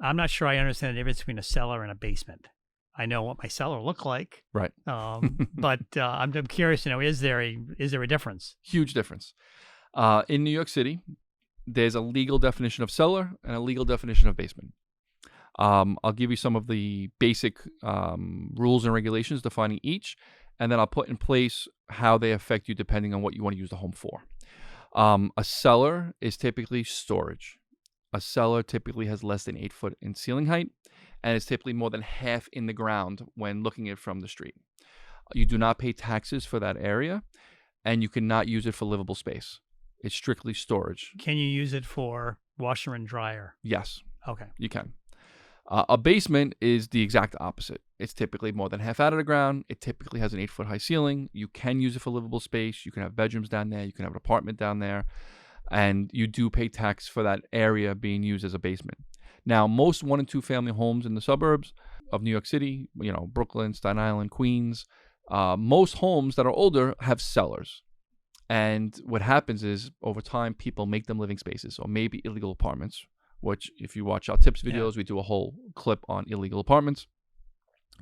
I'm not sure I understand the difference between a cellar and a basement. I know what my cellar look like, Right. but I'm curious to know, is there a difference? Huge difference. In New York City, there's a legal definition of cellar and a legal definition of basement. I'll give you some of the basic rules and regulations defining each, and then I'll put in place how they affect you depending on what you want to use the home for. A cellar is typically storage. A cellar typically has less than 8 foot in ceiling height, and it's typically more than half in the ground when looking at it from the street. You do not pay taxes for that area, and you cannot use it for livable space. It's strictly storage. Can you use it for washer and dryer? Yes, Okay. you can. A basement is the exact opposite. It's typically more than half out of the ground. It typically has an 8 foot high ceiling. You can use it for livable space. You can have bedrooms down there. You can have an apartment down there. And you do pay tax for that area being used as a basement. Now, most 1 and 2 family homes in the suburbs of New York City, Brooklyn, Staten Island, Queens, most homes that are older have cellars. And what happens is over time, people make them living spaces or maybe illegal apartments, which if you watch our tips videos, we do a whole clip on illegal apartments.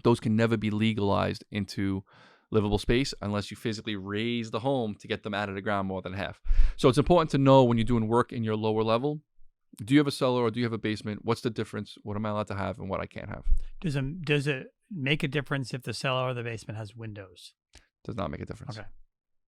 Those can never be legalized into livable space unless you physically raise the home to get them out of the ground more than half. So it's important to know when you're doing work in your lower level, do you have a cellar or do you have a basement? What's the difference? What am I allowed to have and what I can't have? Does it make a difference if the cellar or the basement has windows? Does not make a difference. Okay.